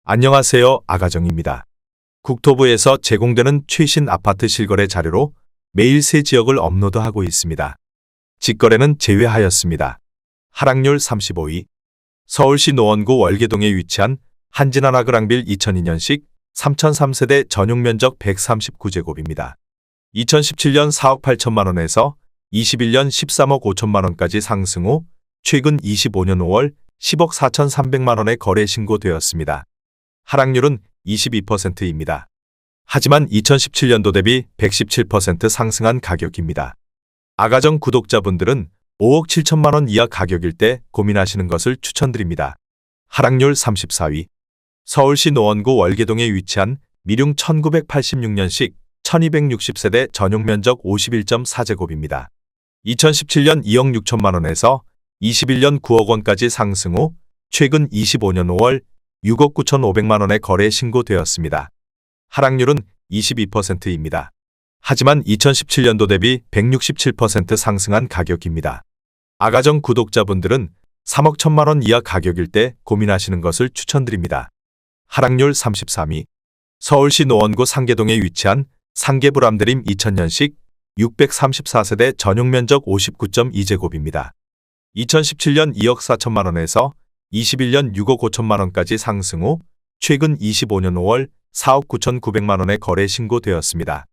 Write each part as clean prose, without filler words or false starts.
안녕하세요. 아가정입니다. 국토부에서 제공되는 최신 아파트 실거래 자료로 매일 새 지역을 업로드하고 있습니다. 직거래는 제외하였습니다. 하락률 35위. 서울시 노원구 월계동에 위치한 한진하나 그랑빌 2002년식 3003세대 전용 면적 139제곱입니다. 2017년 4억 8천만 원에서 21년 13억 5천만 원까지 상승 후 최근 25년 5월 10억 4,300만 원에 거래 신고되었습니다. 하락률은 22%입니다. 하지만 2017년도 대비 117% 상승한 가격입니다. 아가정 구독자분들은 5억 7천만 원 이하 가격일 때 고민하시는 것을 추천드립니다. 하락률 34위. 서울시 노원구 월계동에 위치한 미룡 1986년식 1260세대 전용 면적 51.4제곱입니다. 2017년 2억 6천만 원에서 21년 9억 원까지 상승 후 최근 25년 5월 6억 9,500만 원에 거래 신고되었습니다. 하락률은 22%입니다. 하지만 2017년도 대비 167% 상승한 가격입니다. 아가정 구독자분들은 3억 1천만 원 이하 가격일 때 고민하시는 것을 추천드립니다. 하락률 33위. 서울시 노원구 상계동에 위치한 상계불암드림 2000년식 634세대 전용 면적 59.2제곱입니다. 2017년 2억 4천만 원에서 21년 6억 5천만 원까지 상승 후 최근 25년 5월 4억 9,900만 원에 거래 신고되었습니다.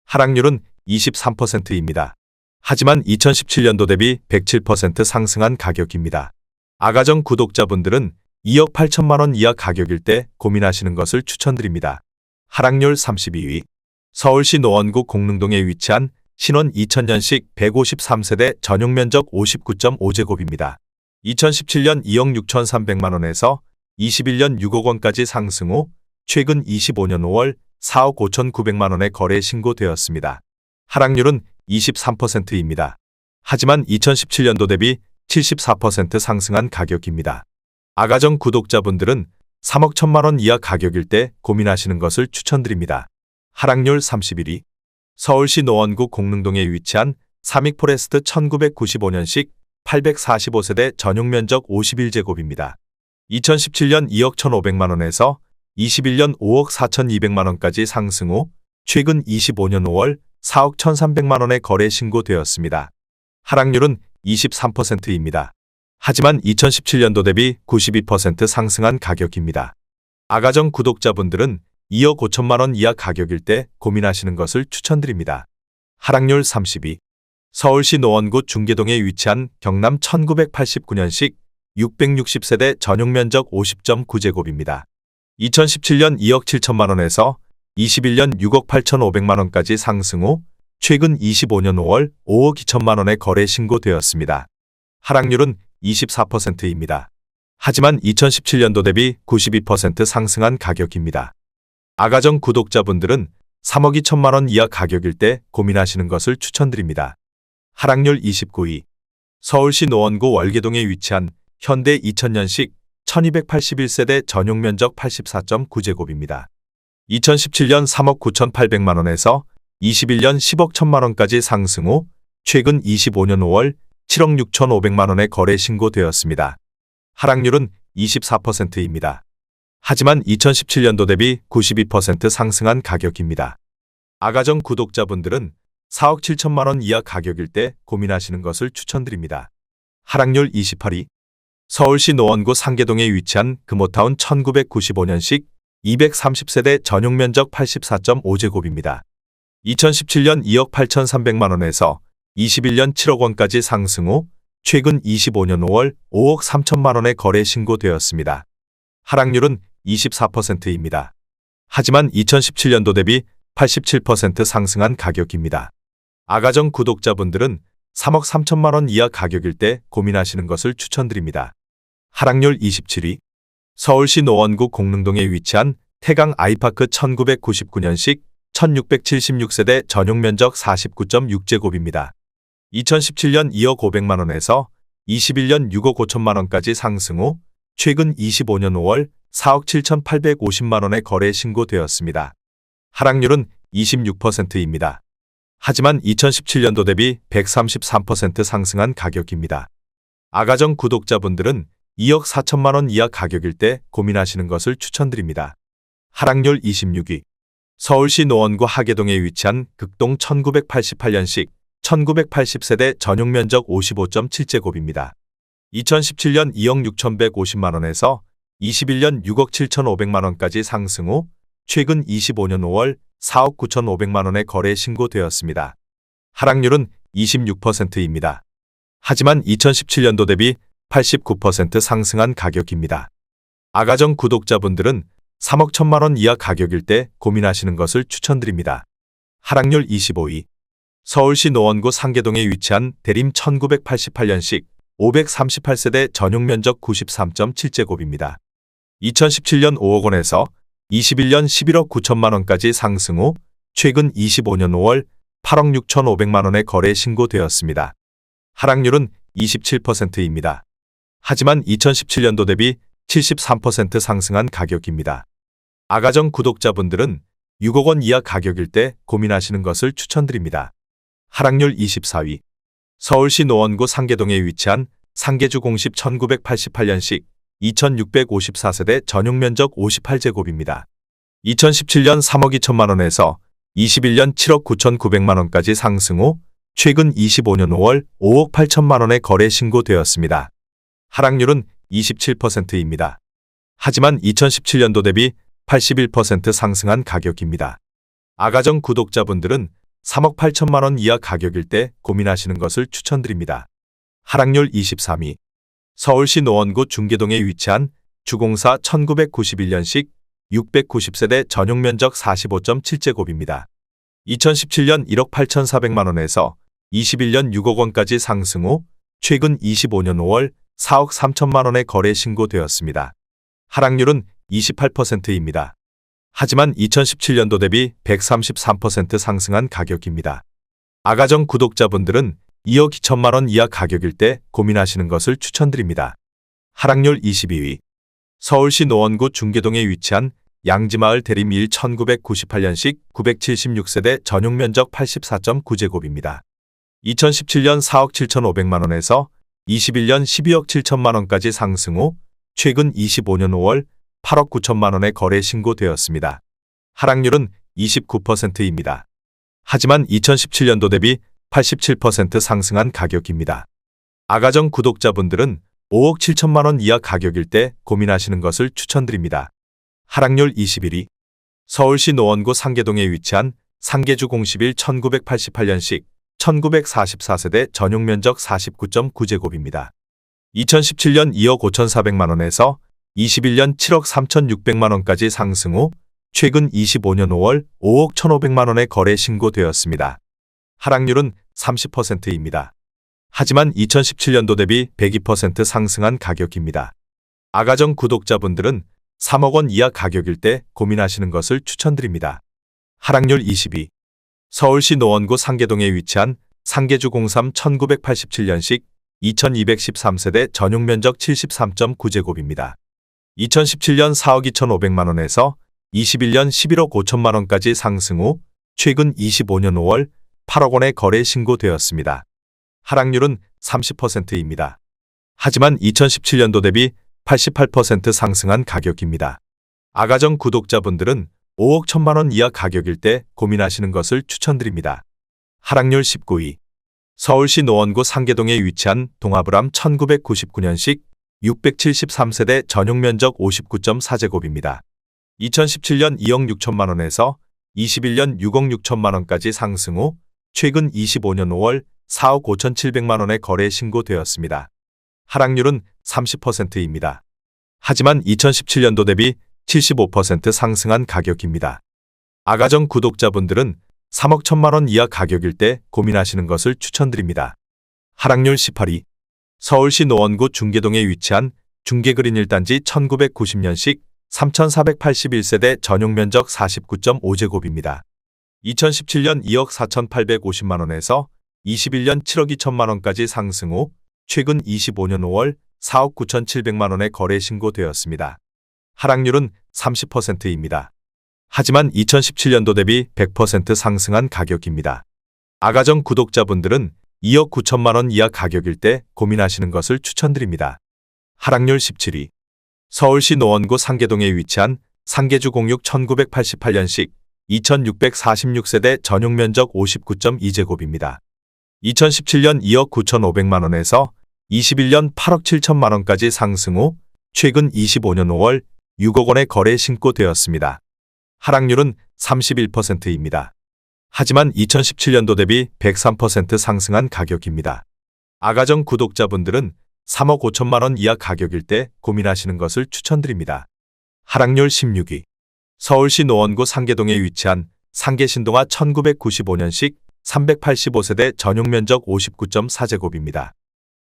하락률은 23%입니다. 하지만 2017년도 대비 107% 상승한 가격입니다. 아가정 구독자분들은 2억 8천만 원 이하 가격일 때 고민하시는 것을 추천드립니다. 하락률 32위. 서울시 노원구 공릉동에 위치한 신원 2000년식 153세대 전용 면적 59.5제곱입니다. 2017년 2억 6,300만 원에서 21년 6억 원까지 상승 후 최근 25년 5월 4억 5,900만 원에 거래 신고되었습니다. 하락률은 23%입니다. 하지만 2017년도 대비 74% 상승한 가격입니다. 아가정 구독자분들은 3억 1천만 원 이하 가격일 때 고민하시는 것을 추천드립니다. 하락률 31위. 서울시 노원구 공릉동에 위치한 삼익포레스트 1995년식 845세대 전용 면적 51제곱입니다. 2017년 2억 1,500만 원에서 21년 5억 4,200만 원까지 상승 후 최근 25년 5월 4억 1,300만 원에 거래 신고되었습니다. 하락률은 23%입니다. 하지만 2017년도 대비 92% 상승한 가격입니다. 아가정 구독자분들은 2억 5천만 원 이하 가격일 때 고민하시는 것을 추천드립니다. 하락률 32. 서울시 노원구 중계동에 위치한 경남 1989년식 660세대 전용 면적 50.9제곱입니다. 2017년 2억 7천만 원에서 21년 6억 8,500만 원까지 상승 후 최근 25년 5월 5억 2천만 원에 거래 신고되었습니다. 하락률은 24%입니다. 하지만 2017년도 대비 92% 상승한 가격입니다. 아가정 구독자분들은 3억 2천만 원 이하 가격일 때 고민하시는 것을 추천드립니다. 하락률 29위. 서울시 노원구 월계동에 위치한 현대 2000년식 1281세대 전용 면적 84.9제곱입니다. 2017년 3억 9,800만 원에서 21년 10억 1천만 원까지 상승 후 최근 25년 5월 7억 6,500만 원에 거래 신고되었습니다. 하락률은 24%입니다. 하지만 2017년도 대비 92% 상승한 가격입니다. 아가정 구독자분들은 4억 7천만 원 이하 가격일 때 고민하시는 것을 추천드립니다. 하락률 28위. 서울시 노원구 상계동에 위치한 금호타운 1995년식 230세대 전용 면적 84.5제곱입니다. 2017년 2억 8,300만 원에서 21년 7억 원까지 상승 후 최근 25년 5월 5억 3천만 원에 거래 신고되었습니다. 하락률은 24%입니다. 하지만 2017년도 대비 87% 상승한 가격입니다. 아가정 구독자분들은 3억 3천만 원 이하 가격일 때 고민하시는 것을 추천드립니다. 하락률 27위. 서울시 노원구 공릉동에 위치한 태강 아이파크 1999년식 1676세대 전용 면적 49.6제곱입니다. 2017년 2억 500만 원에서 21년 6억 5천만 원까지 상승 후 최근 25년 5월 4억 7,850만 원에 거래 신고되었습니다. 하락률은 26%입니다. 하지만 2017년도 대비 133% 상승한 가격입니다. 아가정 구독자분들은 2억 4천만 원 이하 가격일 때 고민하시는 것을 추천드립니다. 하락률 26위. 서울시 노원구 하계동에 위치한 극동 1988년식 1980세대 전용 면적 55.7제곱입니다. 2017년 2억 6,150만 원에서 21년 6억 7,500만 원까지 상승 후 최근 25년 5월 4억 9,500만 원에 거래 신고되었습니다. 하락률은 26%입니다. 하지만 2017년도 대비 89% 상승한 가격입니다. 아가정 구독자분들은 3억 1천만 원 이하 가격일 때 고민하시는 것을 추천드립니다. 하락률 25위. 서울시 노원구 상계동에 위치한 대림 1988년식 538세대 전용 면적 93.7제곱입니다. 2017년 5억 원에서 21년 11억 9천만 원까지 상승 후 최근 25년 5월 8억 6,500만 원에 거래 신고되었습니다. 하락률은 27%입니다. 하지만 2017년도 대비 73% 상승한 가격입니다. 아가정 구독자분들은 6억 원 이하 가격일 때 고민하시는 것을 추천드립니다. 하락률 24위. 서울시 노원구 상계동에 위치한 상계주 공십 1988년식 2654세대 전용 면적 58제곱입니다. 2017년 3억 2천만 원에서 21년 7억 9,900만 원까지 상승 후 최근 25년 5월 5억 8천만 원에 거래 신고되었습니다. 하락률은 27%입니다. 하지만 2017년도 대비 81% 상승한 가격입니다. 아가정 구독자분들은 3억 8천만 원 이하 가격일 때 고민하시는 것을 추천드립니다. 하락률 23위. 서울시 노원구 중계동에 위치한 주공사 1991년식 690세대 전용 면적 45.7제곱입니다. 2017년 1억 8,400만 원에서 21년 6억 원까지 상승 후 최근 25년 5월 4억 3천만 원에 거래 신고되었습니다. 하락률은 28%입니다. 하지만 2017년도 대비 133% 상승한 가격입니다. 아가정 구독자분들은 2억 2천만 원 이하 가격일 때 고민하시는 것을 추천드립니다. 하락률 22위. 서울시 노원구 중계동에 위치한 양지마을 대림 1 1998년식 976세대 전용 면적 84.9제곱입니다. 2017년 4억 7,500만 원에서 21년 12억 7천만 원까지 상승 후 최근 25년 5월 8억 9천만 원에 거래 신고되었습니다. 하락률은 29%입니다. 하지만 2017년도 대비 87% 상승한 가격입니다. 아가정 구독자분들은 5억 7천만 원 이하 가격일 때 고민하시는 것을 추천드립니다. 하락률 21위. 서울시 노원구 상계동에 위치한 상계주 공십1 1988년식 1944세대 전용 면적 49.9제곱입니다. 2017년 2억 5,400만 원에서 21년 7억 3,600만 원까지 상승 후 최근 25년 5월 5억 1,500만 원에 거래 신고되었습니다. 하락률은 30%입니다. 하지만 2017년도 대비 102% 상승한 가격입니다. 아가정 구독자분들은 3억 원 이하 가격일 때 고민하시는 것을 추천드립니다. 하락률 20위. 서울시 노원구 상계동에 위치한 상계주 03 1987년식 2213세대 전용 면적 73.9제곱입니다. 2017년 4억 2,500만 원에서 21년 11억 5천만 원까지 상승 후 최근 25년 5월 8억 원에 거래 신고되었습니다. 하락률은 30%입니다. 하지만 2017년도 대비 88% 상승한 가격입니다. 아가정 구독자분들은 5억 1천만 원 이하 가격일 때 고민하시는 것을 추천드립니다. 하락률 19위. 서울시 노원구 상계동에 위치한 동아브람 1999년식 673세대 전용 면적 59.4제곱입니다. 2017년 2억 6천만 원에서 21년 6억 6천만 원까지 상승 후 최근 25년 5월 4억 5,700만 원에 거래 신고되었습니다. 하락률은 30%입니다. 하지만 2017년도 대비 75% 상승한 가격입니다. 아가정 구독자분들은 3억 1천만 원 이하 가격일 때 고민하시는 것을 추천드립니다. 하락률 18위. 서울시 노원구 중계동에 위치한 중계그린 1단지 1990년식 3481세대 전용 면적 49.5제곱입니다. 2017년 2억 4,850만 원에서 21년 7억 2천만 원까지 상승 후 최근 25년 5월 4억 9,700만 원에 거래 신고되었습니다. 하락률은 30%입니다. 하지만 2017년도 대비 100% 상승한 가격입니다. 아가정 구독자분들은 2억 9천만 원 이하 가격일 때 고민하시는 것을 추천드립니다. 하락률 17위. 서울시 노원구 상계동에 위치한 상계주 공육 1988년식 2646세대 전용 면적 59.2제곱입니다. 2017년 2억 9,500만 원에서 21년 8억 7천만 원까지 상승 후 최근 25년 5월 6억 원에 거래 신고되었습니다. 하락률은 31%입니다. 하지만 2017년도 대비 103% 상승한 가격입니다. 아가정 구독자분들은 3억 5천만 원 이하 가격일 때 고민하시는 것을 추천드립니다. 하락률 16위. 서울시 노원구 상계동에 위치한 상계신동아 1995년식 385세대 전용 면적 59.4제곱입니다.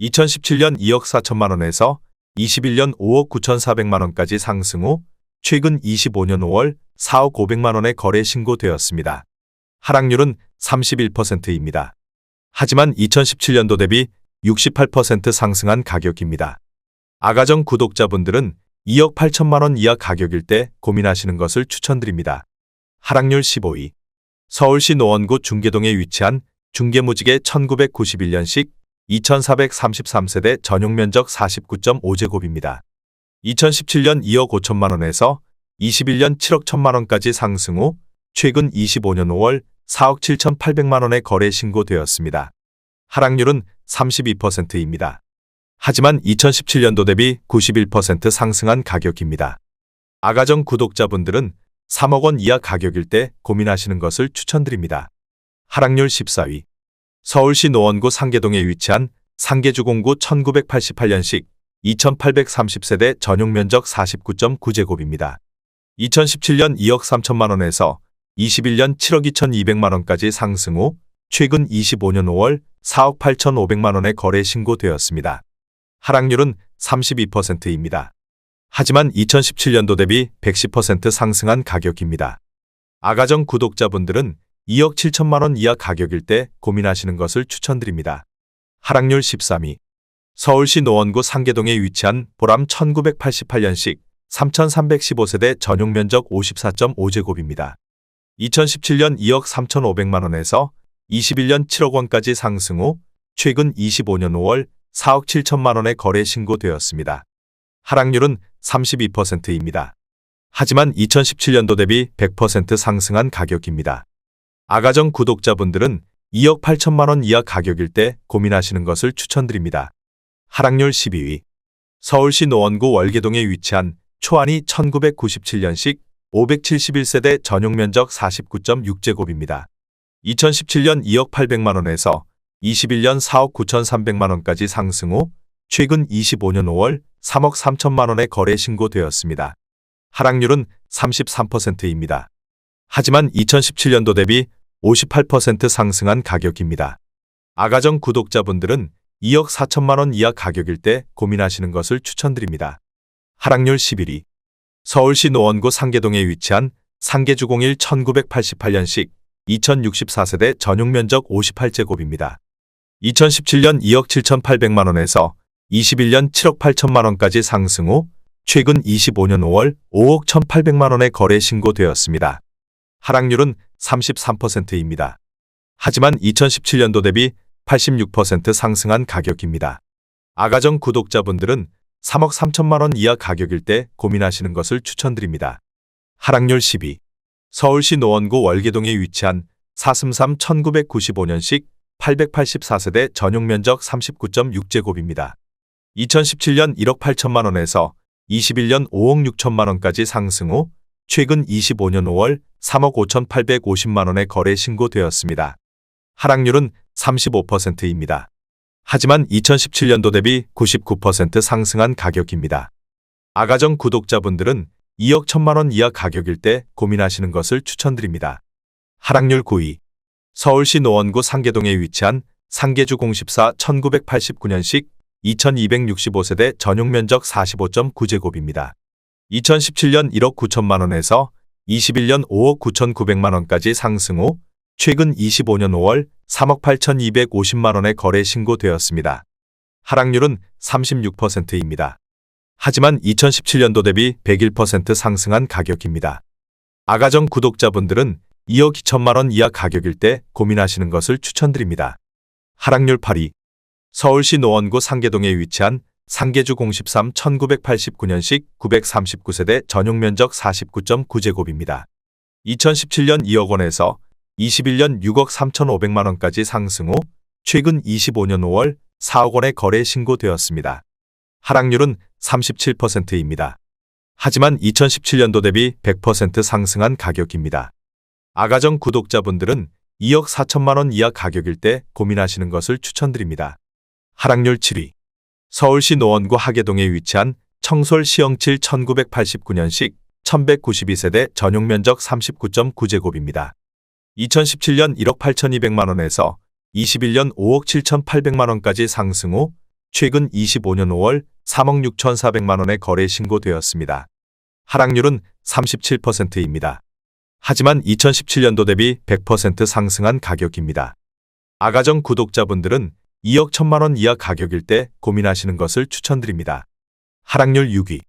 2017년 2억 4천만 원에서 21년 5억 9,400만 원까지 상승 후 최근 25년 5월 4억 500만 원에 거래 신고되었습니다. 하락률은 31%입니다. 하지만 2017년도 대비 68% 상승한 가격입니다. 아가정 구독자분들은 2억 8천만 원 이하 가격일 때 고민하시는 것을 추천드립니다. 하락률 15위. 서울시 노원구 중계동에 위치한 중계무지개 1991년식 2433세대 전용 면적 49.5제곱입니다. 2017년 2억 5천만 원에서 21년 7억 1천만 원까지 상승 후 최근 25년 5월 4억 7,800만 원에 거래 신고되었습니다. 하락률은 32%입니다. 하지만 2017년도 대비 91% 상승한 가격입니다. 아가정 구독자분들은 3억 원 이하 가격일 때 고민하시는 것을 추천드립니다. 하락률 14위. 서울시 노원구 상계동에 위치한 상계주 공구 1988년식 2830세대 전용 면적 49.9제곱입니다. 2017년 2억 3천만 원에서 21년 7억 2,200만 원까지 상승 후 최근 25년 5월 4억 8,500만 원에 거래 신고되었습니다. 하락률은 32%입니다. 하지만 2017년도 대비 110% 상승한 가격입니다. 아가정 구독자분들은 2억 7천만 원 이하 가격일 때 고민하시는 것을 추천드립니다. 하락률 13위. 서울시 노원구 상계동에 위치한 보람 1988년식 3315세대 전용 면적 54.5제곱입니다. 2017년 2억 3,500만 원에서 21년 7억 원까지 상승 후 최근 25년 5월 4억 7천만 원에 거래 신고되었습니다. 하락률은 32%입니다. 하지만 2017년도 대비 100% 상승한 가격입니다. 아가정 구독자분들은 2억 8천만 원 이하 가격일 때 고민하시는 것을 추천드립니다. 하락률 12위. 서울시 노원구 월계동에 위치한 초안이 1997년식 571세대 전용 면적 49.6제곱입니다. 2017년 2억 800만 원에서 21년 4억 9,300만 원까지 상승 후 최근 25년 5월 3억 3천만 원에 거래 신고되었습니다. 하락률은 33%입니다. 하지만 2017년도 대비 58% 상승한 가격입니다. 아가정 구독자분들은 2억 4천만 원 이하 가격일 때 고민하시는 것을 추천드립니다. 하락률 11위. 서울시 노원구 상계동에 위치한 상계주 01 1988년식 2064세대 전용 면적 58제곱입니다. 2017년 2억 7,800만 원에서 21년 7억 8천만 원까지 상승 후 최근 25년 5월 5억 1,800만 원에 거래 신고되었습니다. 하락률은 33%입니다. 하지만 2017년도 대비 86% 상승한 가격입니다. 아가정 구독자분들은 3억 3천만 원 이하 가격일 때 고민하시는 것을 추천드립니다. 하락률 10위. 서울시 노원구 월계동에 위치한 사슴삼 1995년식 884세대 전용 면적 39.6제곱입니다. 2017년 1억 8천만 원에서 21년 5억 6천만 원까지 상승 후 최근 25년 5월 3억 5,850만 원에 거래 신고되었습니다. 하락률은 35%입니다. 하지만 2017년도 대비 99% 상승한 가격입니다. 아가정 구독자분들은 2억 1천만 원 이하 가격일 때 고민하시는 것을 추천드립니다. 하락률 9위. 서울시 노원구 상계동에 위치한 상계주 014 1989년식 2265세대 전용 면적 45.9제곱입니다. 2017년 1억 9천만 원에서 21년 5억 9,900만 원까지 상승 후 최근 25년 5월 3억 8,250만 원에 거래 신고되었습니다. 하락률은 36%입니다. 하지만 2017년도 대비 101% 상승한 가격입니다. 아가정 구독자분들은 2억 2천만 원 이하 가격일 때 고민하시는 것을 추천드립니다. 하락률 8위. 서울시 노원구 상계동에 위치한 상계주 013 1989년식 939세대 전용 면적 49.9제곱입니다. 2017년 2억 원에서 21년 6억 3,500만 원까지 상승 후 최근 25년 5월 4억 원에 거래 신고되었습니다. 하락률은 37%입니다. 하지만 2017년도 대비 100% 상승한 가격입니다. 아가정 구독자분들은 2억 4천만 원 이하 가격일 때 고민하시는 것을 추천드립니다. 하락률 7위. 서울시 노원구 하계동에 위치한 청솔 시흥7 1989년식 1192세대 전용 면적 39.9제곱입니다. 2017년 1억 8,200만 원에서 21년 5억 7,800만 원까지 상승 후 최근 25년 5월 3억 6,400만 원에 거래 신고되었습니다. 하락률은 37%입니다. 하지만 2017년도 대비 100% 상승한 가격입니다. 아가정 구독자분들은 2억 1천만 원 이하 가격일 때 고민하시는 것을 추천드립니다. 하락률 6위.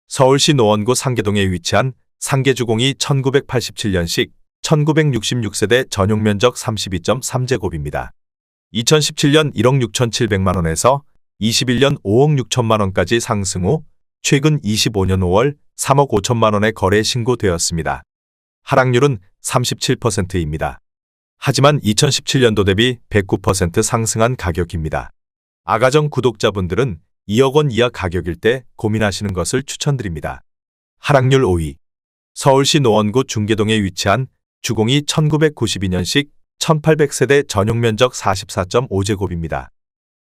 서울시 노원구 상계동에 위치한 상계주공이 1987년식 1966세대 전용 면적 32.3제곱입니다. 2017년 1억 6,700만 원에서 21년 5억 6천만 원까지 상승 후 최근 25년 5월 3억 5천만 원에 거래 신고되었습니다. 하락률은 37%입니다. 하지만 2017년도 대비 109% 상승한 가격입니다. 아가정 구독자분들은 2억 원 이하 가격일 때 고민하시는 것을 추천드립니다. 하락률 5위. 서울시 노원구 중계동에 위치한 주공이 1992년식 1800세대 전용 면적 44.5제곱입니다.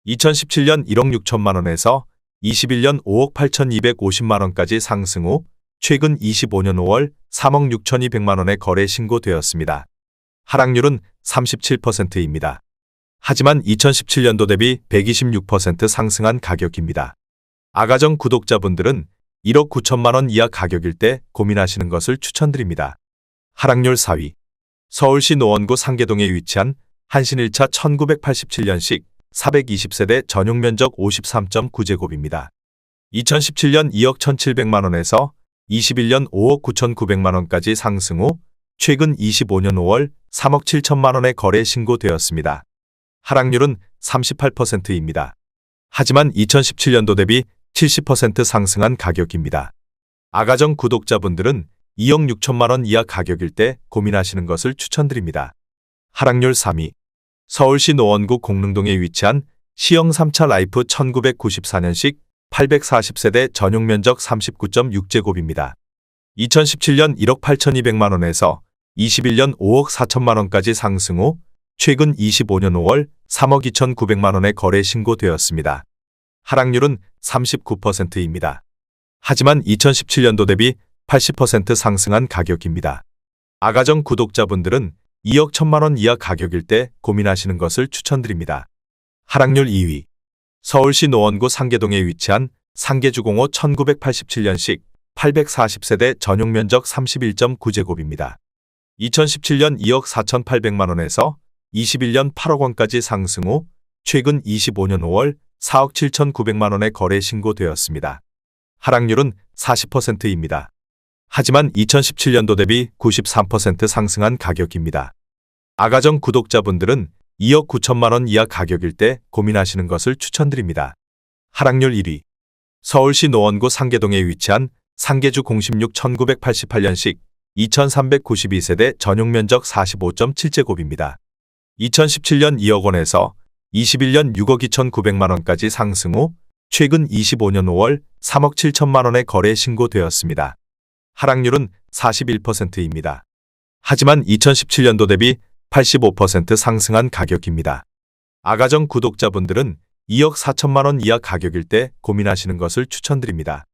2017년 1억 6천만 원에서 21년 5억 8,250만 원까지 상승 후 최근 25년 5월 3억 6,200만 원에 거래 신고되었습니다. 하락률은 37%입니다. 하지만 2017년도 대비 126% 상승한 가격입니다. 아가정 구독자분들은 1억 9천만 원 이하 가격일 때 고민하시는 것을 추천드립니다. 하락률 4위. 서울시 노원구 상계동에 위치한 한신1차 1987년식 420세대 전용 면적 53.9제곱입니다. 2017년 2억 1,700만 원에서 21년 5억 9,900만 원까지 상승 후 최근 25년 5월 3억 7천만 원에 거래 신고되었습니다. 하락률은 38%입니다. 하지만 2017년도 대비 70% 상승한 가격입니다. 아가정 구독자분들은 2억 6천만 원 이하 가격일 때 고민하시는 것을 추천드립니다. 하락률 3위. 서울시 노원구 공릉동에 위치한 시흥 3차 라이프 1994년식 840세대 전용 면적 39.6제곱입니다. 2017년 1억 8,200만 원에서 21년 5억 4천만 원까지 상승 후 최근 25년 5월 3억 2,900만 원에 거래 신고되었습니다. 하락률은 39%입니다. 하지만 2017년도 대비 80% 상승한 가격입니다. 아가정 구독자분들은 2억 1천만 원 이하 가격일 때 고민하시는 것을 추천드립니다. 하락률 2위. 서울시 노원구 상계동에 위치한 상계주공호 1987년식 840세대 전용 면적 31.9제곱입니다. 2017년 2억 4,800만 원에서 21년 8억 원까지 상승 후 최근 25년 5월 4억 7,900만 원에 거래 신고되었습니다. 하락률은 40%입니다. 하지만 2017년도 대비 93% 상승한 가격입니다. 아가정 구독자분들은 2억 9천만 원 이하 가격일 때 고민하시는 것을 추천드립니다. 하락률 1위. 서울시 노원구 상계동에 위치한 상계주 016 1988년식 2392세대 전용 면적 45.7제곱입니다. 2017년 2억 원에서 21년 6억 2,900만 원까지 상승 후 최근 25년 5월 3억 7천만 원에 거래 신고되었습니다. 하락률은 41%입니다. 하지만 2017년도 대비 85% 상승한 가격입니다. 아가정 구독자분들은 2억 4천만 원 이하 가격일 때 고민하시는 것을 추천드립니다.